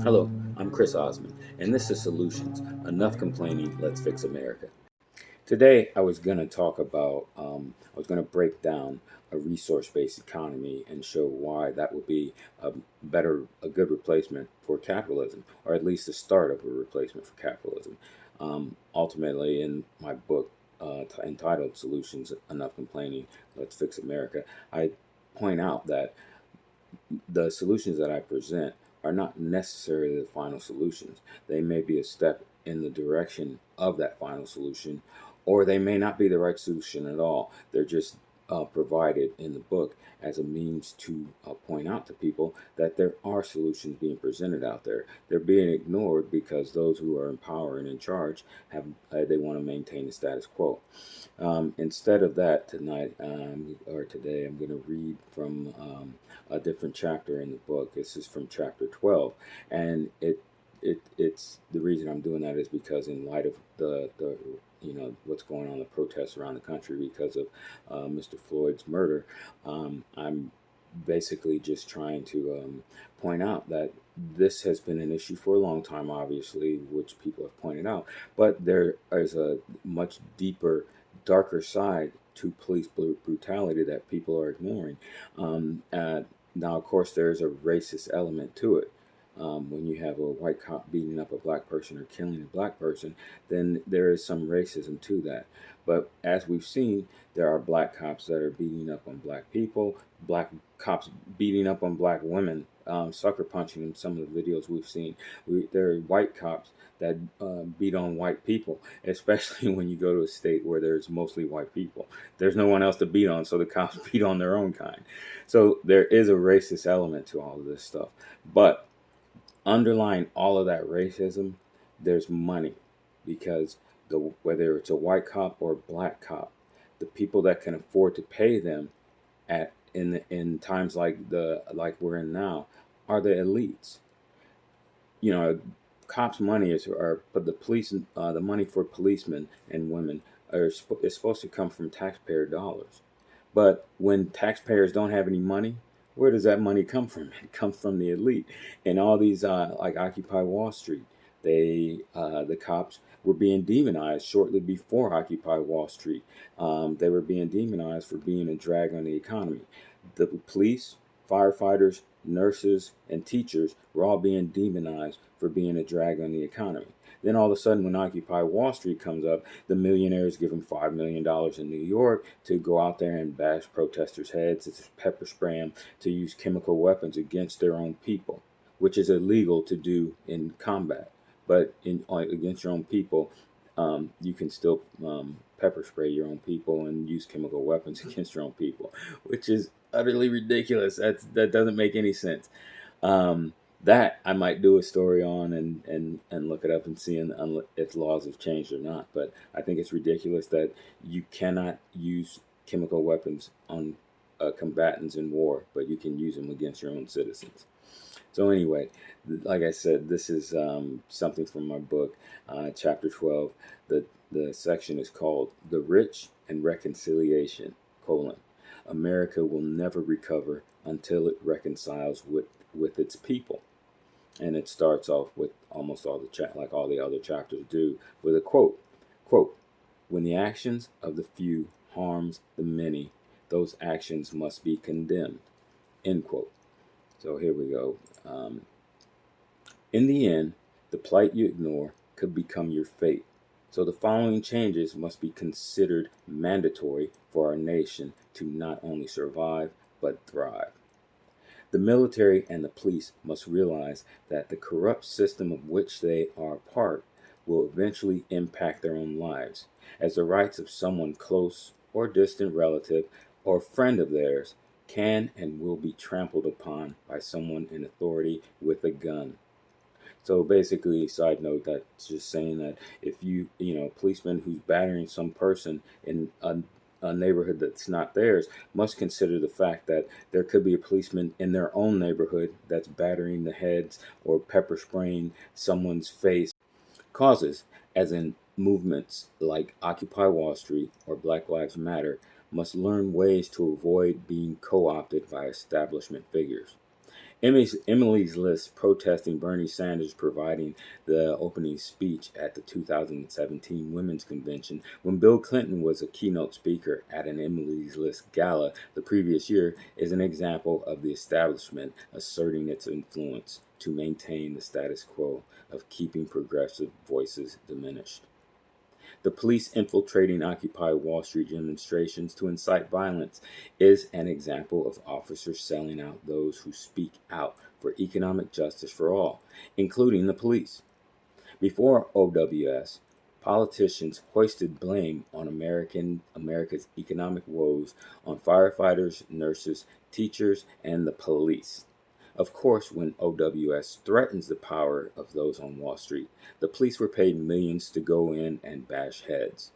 Hello, I'm Chris Osmond, and this is Solutions. Enough complaining, let's fix America. Today, I was going to talk about, I was going to break down a resource-based economy and show why that would be a good replacement for capitalism, or at least the start of a replacement for capitalism. Ultimately, in my book entitled Solutions, Enough Complaining, Let's Fix America, I point out that the solutions that I present are not necessarily the final solutions. They may be a step in the direction of that final solution, or they may not be the right solution at all. They're just provided in the book as a means to point out to people that there are solutions being presented out there. They're being ignored because those who are in power and in charge have they want to maintain the status quo. Instead of that, tonight or today, I'm going to read from a different chapter in the book. This is from chapter 12, and it's the reason I'm doing that is because in light of the what's going on, the protests around the country because of Mr. Floyd's murder, I'm basically just trying to point out that this has been an issue for a long time, obviously, which people have pointed out, but there is a much deeper, darker side to police brutality that people are ignoring. Now, of course, there's a racist element to it. When you have a white cop beating up a black person or killing a black person, then there is some racism to that. But as we've seen, there are black cops that are beating up on black people, black cops beating up on black women, sucker punching in some of the videos we've seen. There are white cops that beat on white people, especially when you go to a state where there's mostly white people. There's no one else to beat on, so the cops beat on their own kind. So there is a racist element to all of this stuff. But underlying all of that racism, there's money, because whether it's a white cop or a black cop, the people that can afford to pay them in times like we're in now are the elites. Cops' money but the money for policemen and women is supposed to come from taxpayer dollars. But when taxpayers don't have any money, where does that money come from? It comes from the elite. And all these, like Occupy Wall Street, the cops were being demonized shortly before Occupy Wall Street. They were being demonized for being a drag on the economy. The police, firefighters, nurses, and teachers were all being demonized for being a drag on the economy. Then all of a sudden, when Occupy Wall Street comes up, the millionaires give them $5 million in New York to go out there and bash protesters' heads, to pepper spray them, to use chemical weapons against their own people, which is illegal to do in combat. But against your own people, you can still pepper spray your own people and use chemical weapons against your own people, which is utterly ridiculous. That doesn't make any sense. That I might do a story on and look it up and see if laws have changed or not. But I think it's ridiculous that you cannot use chemical weapons on combatants in war, but you can use them against your own citizens. So anyway, like I said, this is something from my book, chapter 12. The section is called "The Rich and Reconciliation: America will never recover until it reconciles with its people." And it starts off with almost all like all the other chapters do, with a quote. Quote, "When the actions of the few harms the many, those actions must be condemned." End quote. So here we go. In the end, the plight you ignore could become your fate. So the following changes must be considered mandatory for our nation to not only survive, but thrive. The military and the police must realize that the corrupt system of which they are part will eventually impact their own lives, as the rights of someone close or distant relative or friend of theirs can and will be trampled upon by someone in authority with a gun. So basically, side note, that's just saying that if a policeman who's battering some person in a neighborhood that's not theirs must consider the fact that there could be a policeman in their own neighborhood that's battering the heads or pepper spraying someone's face. Causes, as in movements like Occupy Wall Street or Black Lives Matter, must learn ways to avoid being co-opted by establishment figures. Emily's List protesting Bernie Sanders providing the opening speech at the 2017 Women's Convention when Bill Clinton was a keynote speaker at an Emily's List gala the previous year is an example of the establishment asserting its influence to maintain the status quo of keeping progressive voices diminished. The police infiltrating Occupy Wall Street demonstrations to incite violence is an example of officers selling out those who speak out for economic justice for all, including the police. Before OWS, politicians hoisted blame on America's economic woes on firefighters, nurses, teachers, and the police. Of course, when OWS threatens the power of those on Wall Street, the police were paid millions to go in and bash heads.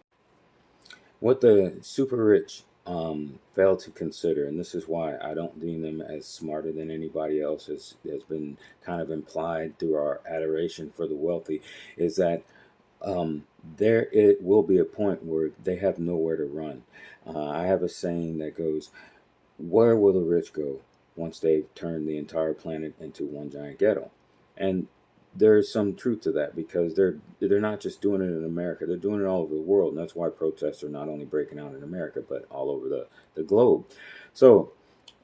What the super rich fail to consider, and this is why I don't deem them as smarter than anybody else, as has been kind of implied through our adoration for the wealthy, is that there it will be a point where they have nowhere to run. I have a saying that goes, where will the rich go once they've turned the entire planet into one giant ghetto? And there's some truth to that, because they're not just doing it in America, they're doing it all over the world. And that's why protests are not only breaking out in America, but all over the globe. So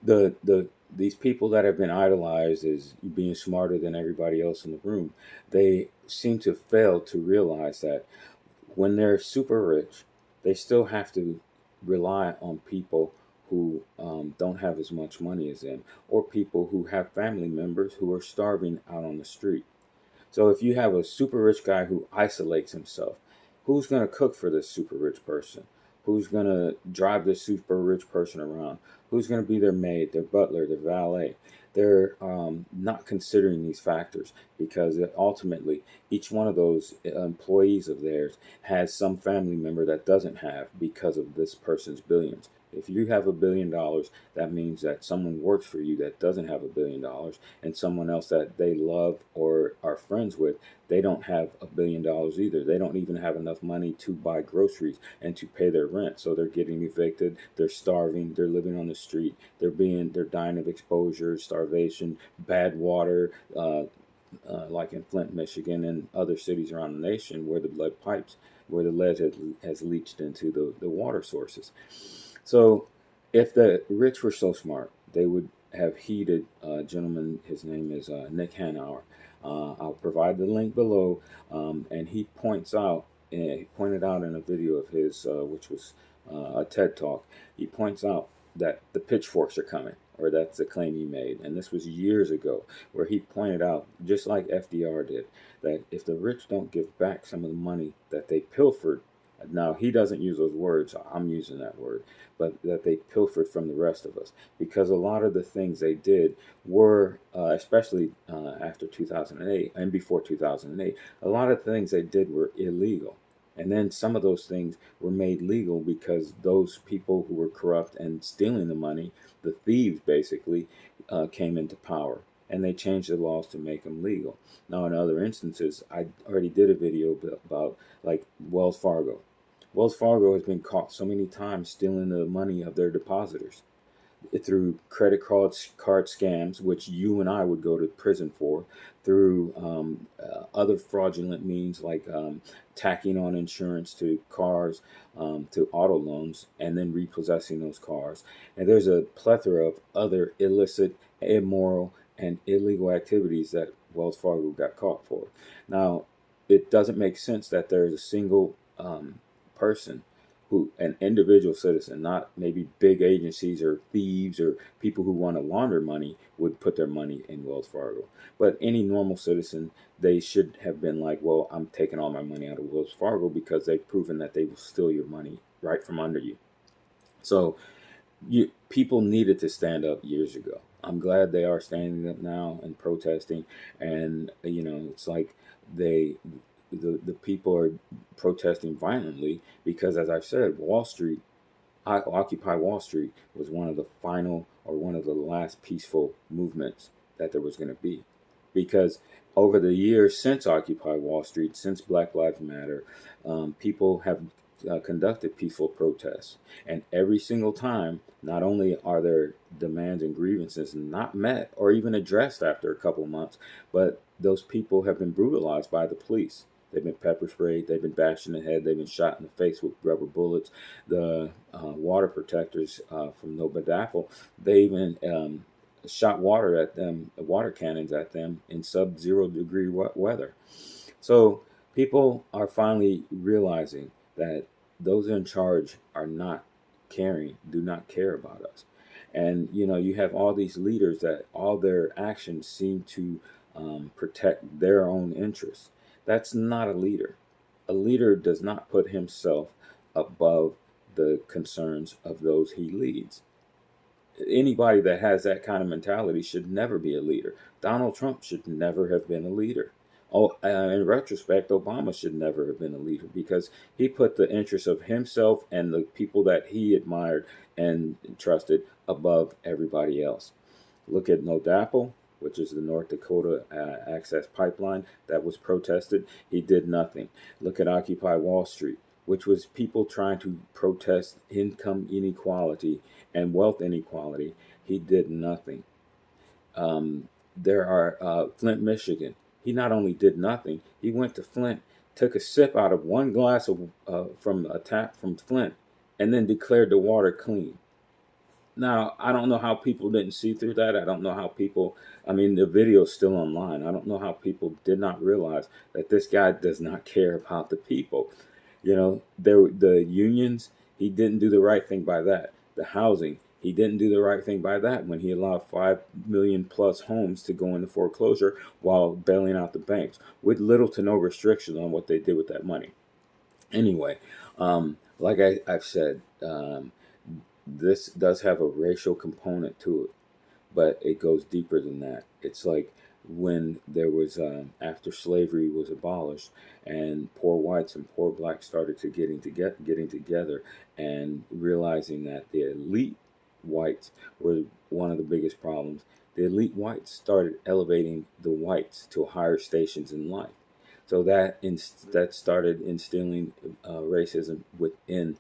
these people that have been idolized as being smarter than everybody else in the room, they seem to fail to realize that when they're super rich, they still have to rely on people who don't have as much money as them, or people who have family members who are starving out on the street. So if you have a super rich guy who isolates himself, who's going to cook for this super rich person? Who's going to drive this super rich person around? Who's going to be their maid, their butler, their valet? They're not considering these factors, because ultimately each one of those employees of theirs has some family member that doesn't have, because of this person's billions. If you have $1 billion, that means that someone works for you that doesn't have $1 billion, and someone else that they love or are friends with, they don't have $1 billion either. They don't even have enough money to buy groceries and to pay their rent. So they're getting evicted, they're starving, they're living on the street, they're dying of exposure, starvation, bad water, like in Flint, Michigan, and other cities around the nation where the lead has leached into the water sources. So if the rich were so smart, they would have heeded a gentleman. His name is Nick Hanauer. I'll provide the link below. And he pointed out in a video of his, which was a TED Talk, he points out that the pitchforks are coming, or that's the claim he made. And this was years ago, where he pointed out, just like FDR did, that if the rich don't give back some of the money that they pilfered, now, he doesn't use those words, I'm using that word, but that they pilfered from the rest of us. Because a lot of the things they did were, especially after 2008 and before 2008, a lot of things they did were illegal. And then some of those things were made legal because those people who were corrupt and stealing the money, the thieves basically, came into power. And they changed the laws to make them legal. Now, in other instances, I already did a video about like Wells Fargo. Wells Fargo has been caught so many times stealing the money of their depositors through credit card scams, which you and I would go to prison for, through other fraudulent means like tacking on insurance to cars, to auto loans, and then repossessing those cars. And there's a plethora of other illicit, immoral, and illegal activities that Wells Fargo got caught for. Now, it doesn't make sense that there's a single person, an individual citizen, not maybe big agencies or thieves or people who want to launder money, would put their money in Wells Fargo. But any normal citizen, they should have been like, well, I'm taking all my money out of Wells Fargo, because they've proven that they will steal your money right from under you. So people needed to stand up years ago. I'm glad they are standing up now and protesting. And it's like the people are protesting violently because, as I've said, Wall Street, Occupy Wall Street, was one of the last peaceful movements that there was going to be. Because over the years since Occupy Wall Street, since Black Lives Matter, people have conducted peaceful protests. And every single time, not only are their demands and grievances not met or even addressed after a couple months, but those people have been brutalized by the police. They've been pepper sprayed, they've been bashed in the head, they've been shot in the face with rubber bullets. The water protectors from No Badapple, they even shot water at them, water cannons at them in sub-zero degree weather. So people are finally realizing that those in charge are not caring, do not care about us. And, you have all these leaders that all their actions seem to protect their own interests. That's not a leader. A leader does not put himself above the concerns of those he leads. Anybody that has that kind of mentality should never be a leader. Donald Trump should never have been a leader. Oh, in retrospect, Obama should never have been a leader because he put the interests of himself and the people that he admired and trusted above everybody else. Look at No Dapple, which is the North Dakota access pipeline that was protested. He did nothing. Look at Occupy Wall Street, which was people trying to protest income inequality and wealth inequality. He did nothing. There are Flint, Michigan. He not only did nothing, he went to Flint, took a sip out of one glass of from a tap from Flint, and then declared the water clean. Now, I don't know how people didn't see through that. I don't know how people, the video is still online. I don't know how people did not realize that this guy does not care about the people. The unions, he didn't do the right thing by that. The housing, he didn't do the right thing by that when he allowed 5 million plus homes to go into foreclosure while bailing out the banks with little to no restriction on what they did with that money. Anyway, like I've said, this does have a racial component to it, but it goes deeper than that. It's like when there was, after slavery was abolished and poor whites and poor blacks started to getting together and realizing that the elite whites were one of the biggest problems. The elite whites started elevating the whites to higher stations in life. So that started instilling racism within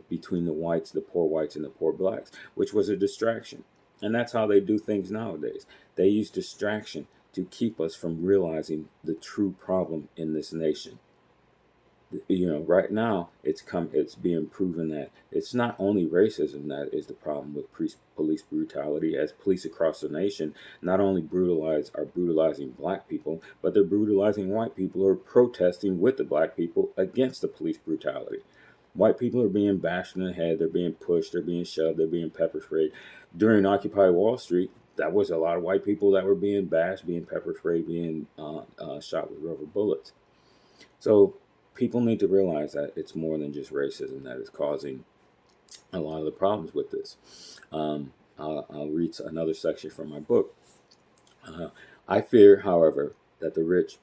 between the whites, the poor whites, and the poor blacks, which was a distraction. And that's how they do things nowadays. They use distraction to keep us from realizing the true problem in this nation. Right now it's being proven that it's not only racism that is the problem with police brutality, as police across the nation not only are brutalizing black people, but they're brutalizing white people who are protesting with the black people against the police brutality. White people are being bashed in the head, they're being pushed, they're being shoved, they're being pepper sprayed. During Occupy Wall Street, that was a lot of white people that were being bashed, being pepper sprayed, being shot with rubber bullets. So people need to realize that it's more than just racism that is causing a lot of the problems with this. I'll read another section from my book. I fear, however, that the rich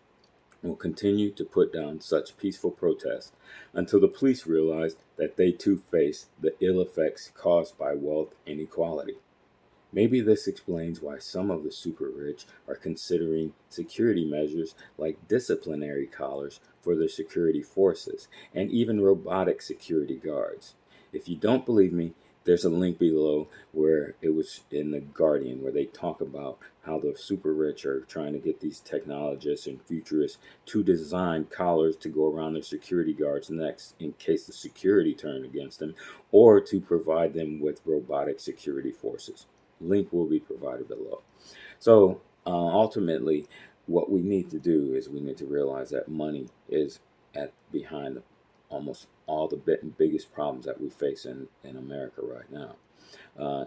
will continue to put down such peaceful protests until the police realize that they too face the ill effects caused by wealth inequality. Maybe this explains why some of the super rich are considering security measures like disciplinary collars for their security forces and even robotic security guards. If you don't believe me, there's a link below where it was in The Guardian where they talk about how the super rich are trying to get these technologists and futurists to design collars to go around their security guards next in case the security turn against them, or to provide them with robotic security forces. Link will be provided below. So ultimately, what we need to do is we need to realize that money is behind almost all the biggest problems that we face in America right now.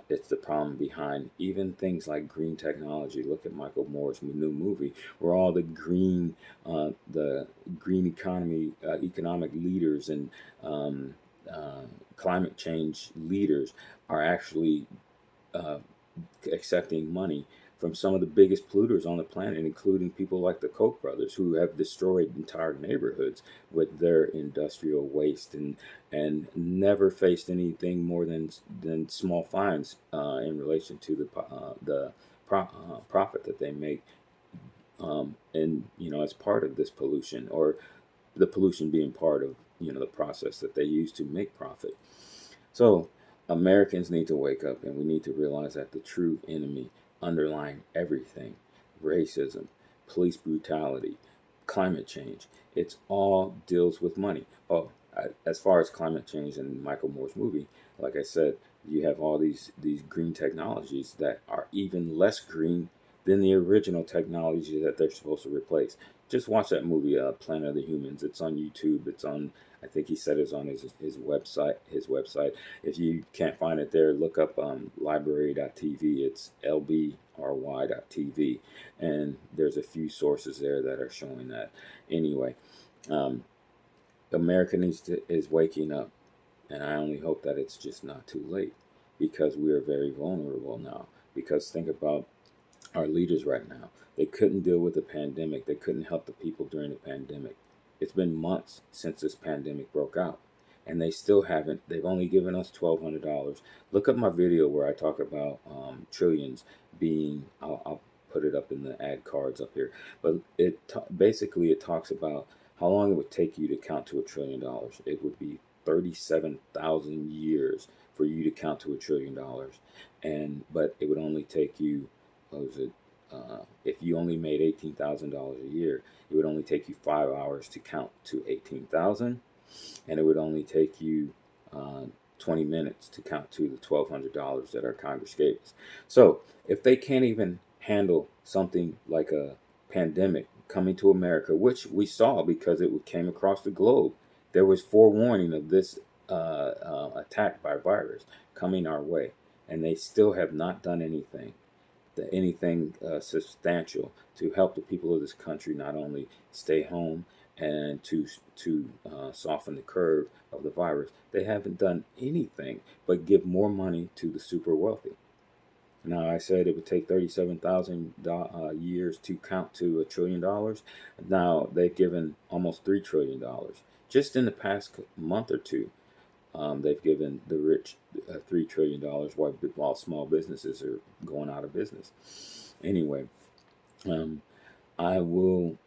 It's the problem behind even things like green technology. Look at Michael Moore's new movie, where all the green economy, economic leaders and climate change leaders are actually accepting money from some of the biggest polluters on the planet, including people like the Koch brothers, who have destroyed entire neighborhoods with their industrial waste and never faced anything more than small fines in relation to the profit that they make, and as part of this pollution, or the pollution being part of the process that they use to make profit. So Americans need to wake up, and we need to realize that the true enemy underlying everything, racism, police brutality, climate change, it's all deals with money. Oh, as far as climate change in Michael Moore's movie, like I said, you have all these green technologies that are even less green than the original technology that they're supposed to replace. Just watch that movie, Planet of the Humans. It's on YouTube. It's on, I think he said it's on his website. His website. If you can't find it there, look up library.tv. It's lbry.tv, and there's a few sources there that are showing that. Anyway, America is waking up, and I only hope that it's just not too late, because we are very vulnerable now. Because think about our leaders right now. They couldn't deal with the pandemic. They couldn't help the people during the pandemic. It's been months since this pandemic broke out, and they still haven't. They've only given us $1,200. Look up my video where I talk about trillions being. I'll put it up in the ad cards up here. But basically it talks about how long it would take you to count to $1 trillion. It would be 37,000 years for you to count to $1 trillion, but it would only take you, what was it? If you only made $18,000 a year, it would only take you 5 hours to count to 18,000, and it would only take you 20 minutes to count to the $1,200 that our Congress gave us. So if they can't even handle something like a pandemic coming to America, which we saw because it came across the globe, there was forewarning of this attack by virus coming our way, and they still have not done anything substantial to help the people of this country not only stay home and to soften the curve of the virus. They haven't done anything but give more money to the super wealthy. Now, I said it would take 37,000 years to count to $1 trillion. Now they've given almost $3 trillion just in the past month or two. They've given the rich $3 trillion while small businesses are going out of business. Anyway, I will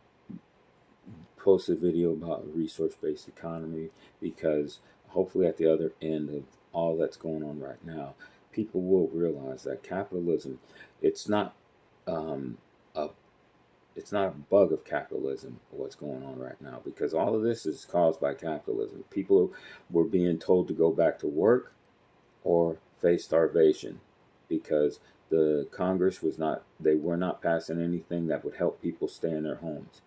post a video about resource-based economy, because hopefully at the other end of all that's going on right now, people will realize that capitalism, it's not a bug of capitalism, what's going on right now, because all of this is caused by capitalism. People were being told to go back to work or face starvation, because the Congress were not passing anything that would help people stay in their homes.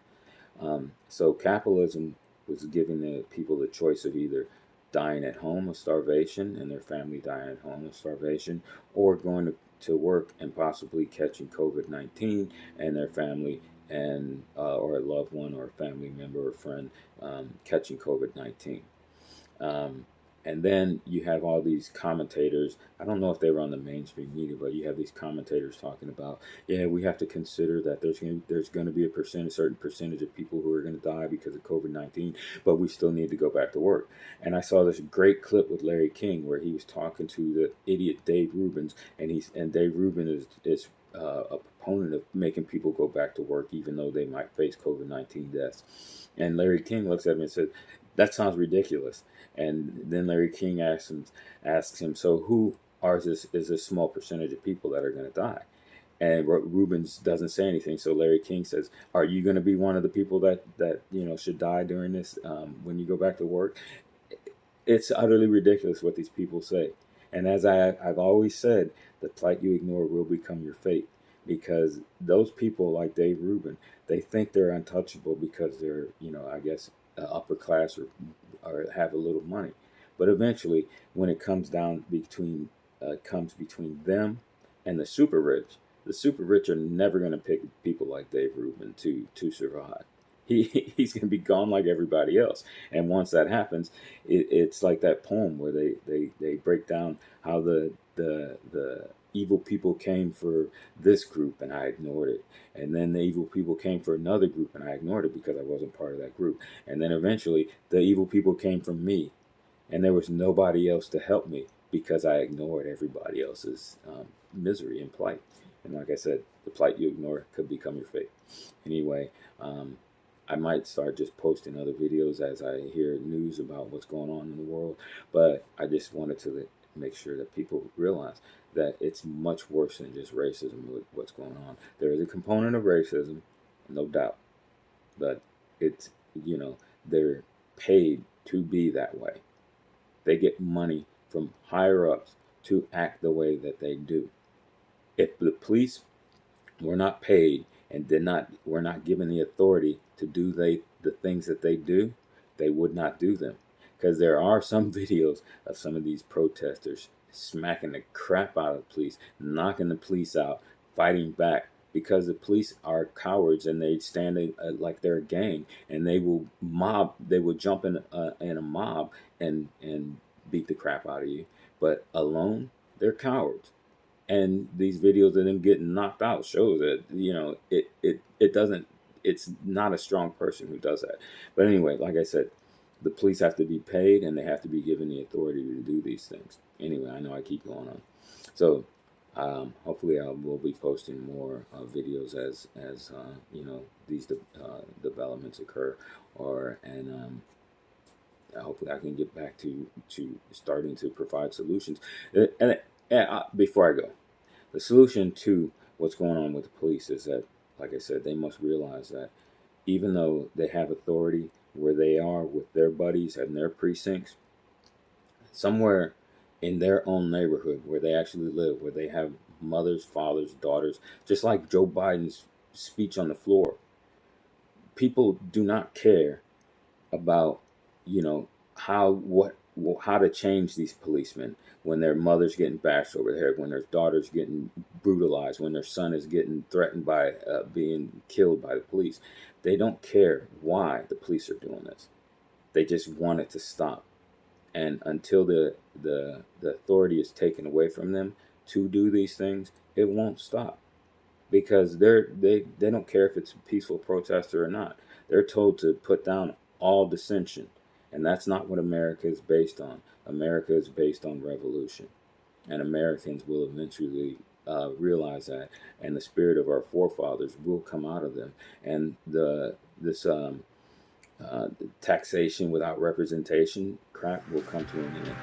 So capitalism was giving the people the choice of either dying at home of starvation and their family dying at home of starvation, or going to work and possibly catching COVID-19 and their family and or a loved one or a family member or friend catching COVID-19. And then you have all these commentators. I don't know if they were on the mainstream media, but you have these commentators talking about, yeah, we have to consider that there's going to be a certain percentage of people who are going to die because of COVID-19, but we still need to go back to work. And I saw this great clip with Larry King where he was talking to the idiot Dave Rubin, and Dave Rubin is a proponent of making people go back to work even though they might face COVID-19 deaths. And Larry King looks at him and said, that sounds ridiculous. And then Larry King asks him, so who is this small percentage of people that are going to die? And Rubens doesn't say anything. So Larry King says, are you going to be one of the people that should die during this when you go back to work? It's utterly ridiculous what these people say. And as I've always said, the plight you ignore will become your fate, because those people like Dave Rubin, they think they're untouchable because they're, I guess, upper class or have a little money. But eventually, when it comes between them and the super rich are never going to pick people like Dave Rubin to survive. He's going to be gone like everybody else. And once that happens, it's like that poem where they break down how the evil people came for this group and I ignored it. And then the evil people came for another group and I ignored it because I wasn't part of that group. And then eventually the evil people came from me and there was nobody else to help me because I ignored everybody else's misery and plight. And like I said, the plight you ignore could become your fate. Anyway, I might start just posting other videos as I hear news about what's going on in the world. But I just wanted to make sure that people realize that it's much worse than just racism with what's going on. There is a component of racism, no doubt, but it's, they're paid to be that way. They get money from higher ups to act the way that they do. If the police were not paid and were not given the authority to do the things that they do, they would not do them. Because there are some videos of some of these protesters smacking the crap out of the police, knocking the police out, fighting back, because the police are cowards and they stand like they're a gang, and they will jump in a mob and beat the crap out of you. But alone, they're cowards. And these videos of them getting knocked out shows that it doesn't, it's not a strong person who does that. But anyway, like I said, the police have to be paid and they have to be given the authority to do these things. Anyway, I know I keep going on. So hopefully I will be posting more videos as these developments occur, and hopefully I can get back to starting to provide solutions. And before I go, the solution to what's going on with the police is that, like I said, they must realize that even though they have authority where they are with their buddies and their precincts, somewhere in their own neighborhood where they actually live, where they have mothers, fathers, daughters, just like Joe Biden's speech on the floor, people do not care about, how to change these policemen when their mother's getting bashed over the head, when their daughter's getting brutalized, when their son is getting threatened by being killed by the police. They don't care why the police are doing this. They just want it to stop. And until the authority is taken away from them to do these things, it won't stop. Because they don't care if it's a peaceful protester or not. They're told to put down all dissension. And that's not what America is based on. America is based on revolution. And Americans will eventually realize that. And the spirit of our forefathers will come out of them. And this taxation without representation crap will come to an end.